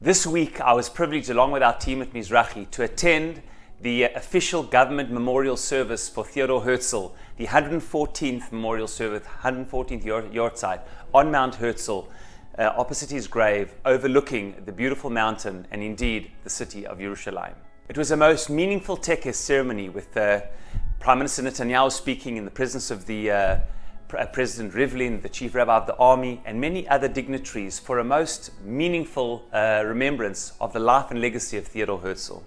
This week, I was privileged, along with our team at Mizrahi, to attend the official government memorial service for Theodor Herzl, the 114th memorial service, 114th Yortzeit, on Mount Herzl, opposite his grave, overlooking the beautiful mountain and indeed the city of Jerusalem. It was a most meaningful tekes ceremony with Prime Minister Netanyahu speaking in the presence of the President Rivlin, the Chief Rabbi of the Army, and many other dignitaries for a most meaningful remembrance of the life and legacy of Theodor Herzl.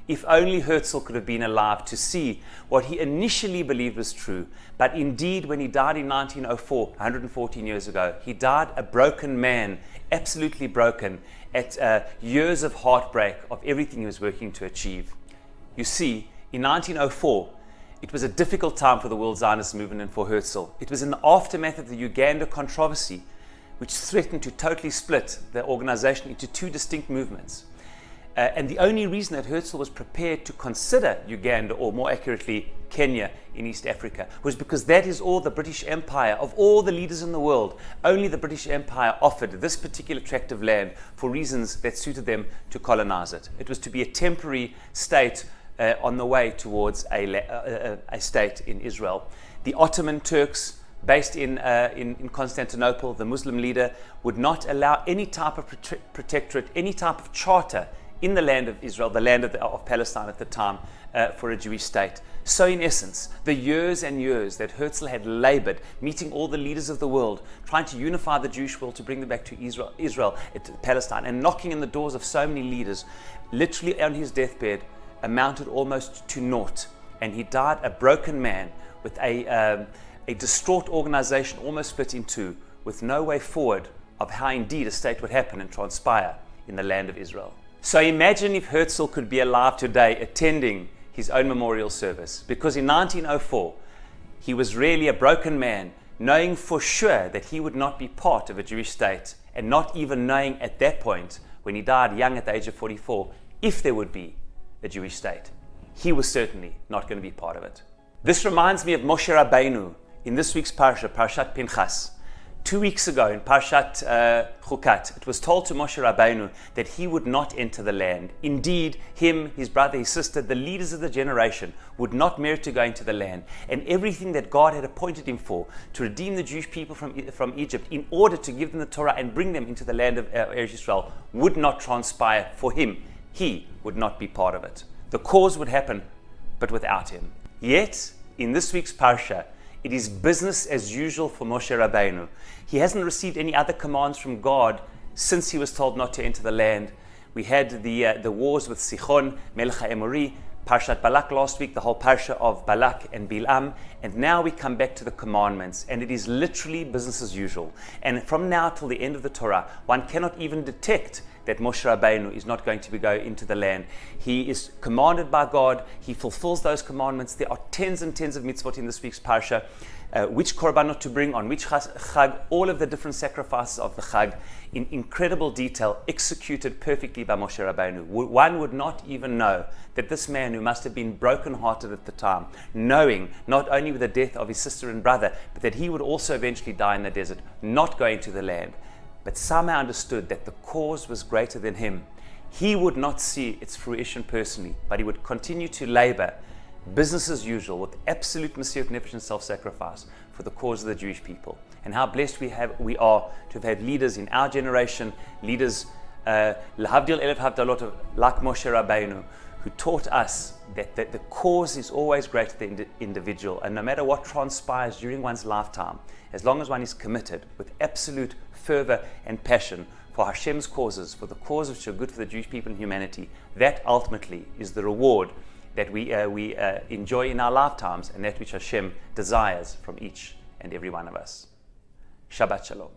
If only Herzl could have been alive to see what he initially believed was true, but indeed when he died in 1904, 114 years ago, he died a broken man, absolutely broken, at years of heartbreak of everything he was working to achieve. You see, in 1904, it was a difficult time for the World Zionist movement and for Herzl. It was in the aftermath of the Uganda controversy, which threatened to totally split the organization into two distinct movements. And the only reason that Herzl was prepared to consider Uganda, or more accurately, Kenya in East Africa, was because that is all the British Empire, of all the leaders in the world, only the British Empire offered this particular tract of land for reasons that suited them to colonize it. It was to be a temporary state on the way towards a state in Israel. The Ottoman Turks, based in Constantinople, the Muslim leader, would not allow any type of protectorate, any type of charter in the land of Israel, the land of Palestine at the time, for a Jewish state. So in essence, the years and years that Herzl had labored, meeting all the leaders of the world, trying to unify the Jewish world, to bring them back to Israel, Palestine, and knocking on the doors of so many leaders, literally on his deathbed, amounted almost to naught. And he died a broken man with a distraught organization almost split in two, with no way forward of how indeed a state would happen and transpire in the land of Israel. So imagine if Herzl could be alive today attending his own memorial service, because in 1904 he was really a broken man, knowing for sure that he would not be part of a Jewish state, and not even knowing at that point, when he died young at the age of 44, if there would be a Jewish state. He was certainly not going to be part of it. This reminds me of Moshe Rabbeinu in this week's parasha, Parashat Pinchas. 2 weeks ago in Parashat Chukat, it was told to Moshe Rabbeinu that he would not enter the land. Indeed, him, his brother, his sister, the leaders of the generation would not merit to go into the land. And everything that God had appointed him for, to redeem the Jewish people from Egypt, in order to give them the Torah and bring them into the land of Eretz Israel, would not transpire for him. He would not be part of it. The cause would happen, but without him. Yet, in this week's parasha, it is business as usual for Moshe Rabbeinu. He hasn't received any other commands from God since he was told not to enter the land. We had the wars with Sichon, Melech HaEmori, Parashat Balak last week, the whole parasha of Balak and Bilam, and now we come back to the commandments, and it is literally business as usual. And from now till the end of the Torah, one cannot even detect that Moshe Rabbeinu is not going to go into the land. He is commanded by God. He fulfills those commandments. There are tens and tens of mitzvot in this week's parasha, which korbanot to bring on which chag, all of the different sacrifices of the chag, in incredible detail, executed perfectly by Moshe Rabbeinu. One would not even know that this man, who must have been brokenhearted at the time, knowing not only with the death of his sister and brother, but that he would also eventually die in the desert, not go into the land, but somehow understood that the cause was greater than him. He would not see its fruition personally, but he would continue to labor, business as usual, with absolute Mesirat Nefesh and self-sacrifice for the cause of the Jewish people. And how blessed we are to have had leaders in our generation, leaders, L'havdil elef havdalot, like Moshe Rabbeinu, who taught us that the cause is always greater than the individual, and no matter what transpires during one's lifetime, as long as one is committed with absolute fervor and passion for Hashem's causes, for the cause which are good for the Jewish people and humanity, that ultimately is the reward that we enjoy in our lifetimes, and that which Hashem desires from each and every one of us. Shabbat Shalom.